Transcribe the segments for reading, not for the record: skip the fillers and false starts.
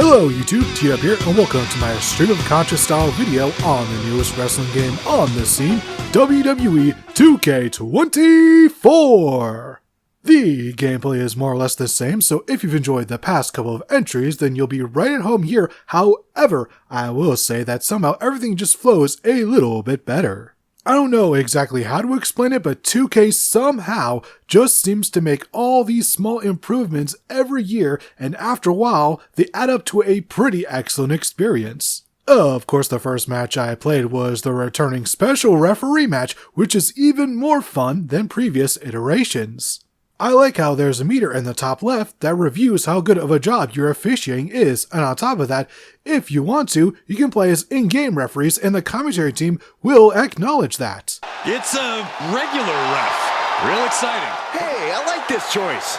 Hello YouTube, TWK here, and welcome to my stream of conscious style video on the newest wrestling game on the scene, WWE 2K24! The gameplay is more or less the same, so if you've enjoyed the past couple of entries, then you'll be right at home here. However, I will say that somehow everything just flows a little bit better. I don't know exactly how to explain it, but 2K somehow just seems to make all these small improvements every year, and after a while, they add up to a pretty excellent experience. Of course, the first match I played was the returning special referee match, which is even more fun than previous iterations. I like how there's a meter in the top left that reviews how good of a job your officiating is, and on top of that, if you want to, you can play as in-game referees and the commentary team will acknowledge that. It's a regular ref. Real exciting. Hey, I like this choice.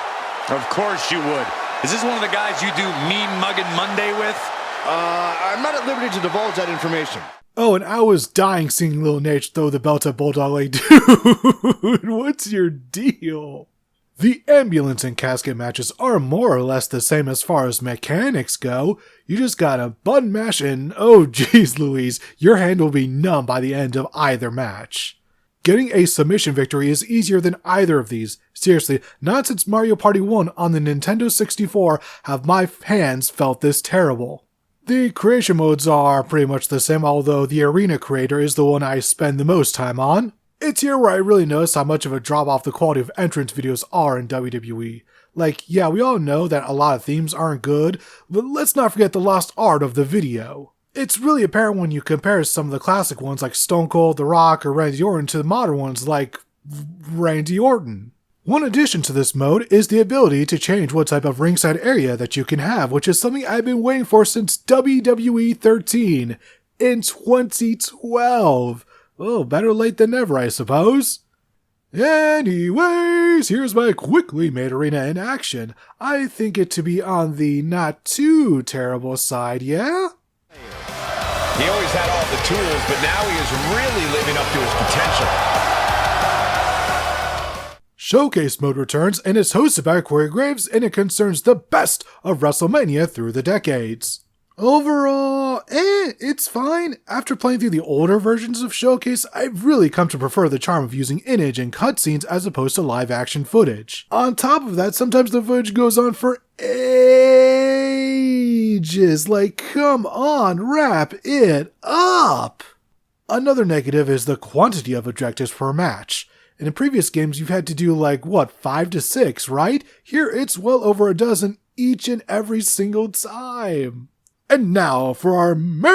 Of course you would. Is this one of the guys you do Mean Muggin' Monday with? I'm not at liberty to divulge that information. Oh, and I was dying seeing Lil Nate throw the belt at Bulldog like, dude, what's your deal? The ambulance and casket matches are more or less the same as far as mechanics go. You just gotta button mash and oh geez Louise, your hand will be numb by the end of either match. Getting a submission victory is easier than either of these. Seriously, not since Mario Party 1 on the Nintendo 64 have my hands felt this terrible. The creation modes are pretty much the same, although the arena creator is the one I spend the most time on. It's here where I really notice how much of a drop off the quality of entrance videos are in WWE. Like, yeah, we all know that a lot of themes aren't good, but let's not forget the lost art of the video. It's really apparent when you compare some of the classic ones like Stone Cold, The Rock, or Randy Orton to the modern ones like Randy Orton. One addition to this mode is the ability to change what type of ringside area that you can have, which is something I've been waiting for since WWE 13 in 2012. Oh, better late than never, I suppose. Anyways, here's my quickly made arena in action. I think it to be on the not too terrible side, yeah? He always had all the tools, but now he is really living up to his potential. Showcase mode returns and is hosted by Corey Graves, and it concerns the best of WrestleMania through the decades. Overall, it's fine. After playing through the older versions of Showcase, I've really come to prefer the charm of using in-image and cutscenes as opposed to live-action footage. On top of that, sometimes the footage goes on for ages. Like, come on, wrap it up! Another negative is the quantity of objectives per match. In previous games, you've had to do 5 to 6, right? Here, it's well over a dozen each and every single time. And now for our main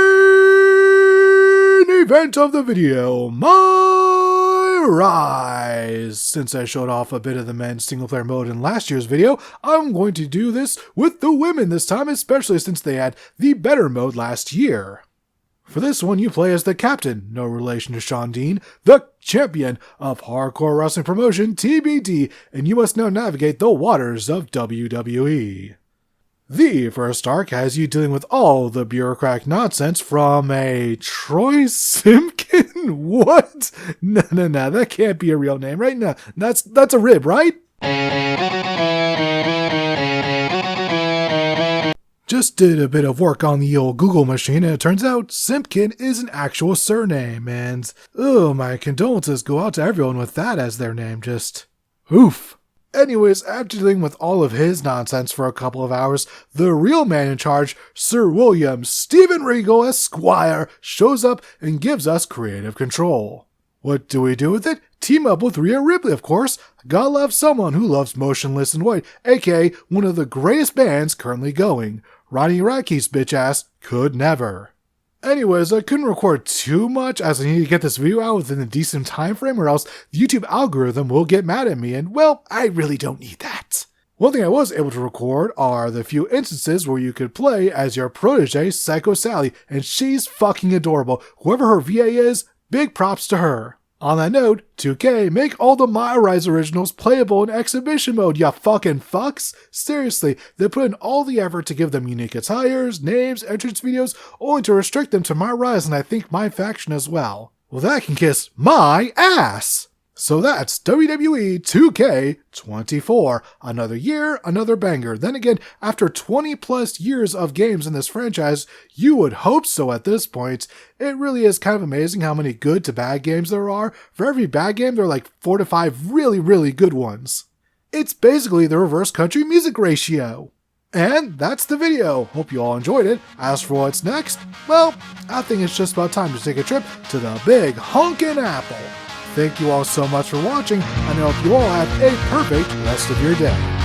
event of the video, my rise. Since I showed off a bit of the men's single player mode in last year's video, I'm going to do this with the women this time, especially since they had the better mode last year. For this one, you play as the captain, no relation to Sean Dean, the champion of hardcore wrestling promotion TBD, and you must now navigate the waters of WWE. The first arc has you dealing with all the bureaucratic nonsense from a Troy Simpkin? What? No, that can't be a real name, right? No, that's a rib, right? Just did a bit of work on the old Google machine, and it turns out Simpkin is an actual surname, and my condolences go out to everyone with that as their name, just oof. Anyways, after dealing with all of his nonsense for a couple of hours, the real man in charge, Sir William Stephen Regal Esquire, shows up and gives us creative control. What do we do with it? Team up with Rhea Ripley, of course. Gotta love someone who loves Motionless in White, aka one of the greatest bands currently going. Ronnie Radke's bitch ass could never. Anyways, I couldn't record too much as I need to get this video out within a decent time frame or else the YouTube algorithm will get mad at me, and well, I really don't need that. One thing I was able to record are the few instances where you could play as your protege, Psycho Sally, and she's fucking adorable. Whoever her VA is, big props to her. On that note, 2K, make all the My Rise originals playable in exhibition mode, ya fucking fucks! Seriously, they put in all the effort to give them unique attires, names, entrance videos, only to restrict them to My Rise and I think My Faction as well. Well, that can kiss my ass! So that's WWE 2K24. Another year, another banger. Then again, after 20 plus years of games in this franchise, you would hope so at this point. It really is kind of amazing how many good to bad games there are. For every bad game, there are like 4 to 5 really, really good ones. It's basically the reverse country music ratio. And that's the video. Hope you all enjoyed it. As for what's next, well, I think it's just about time to take a trip to the big honkin' apple. Thank you all so much for watching, and I hope you all have a perfect rest of your day.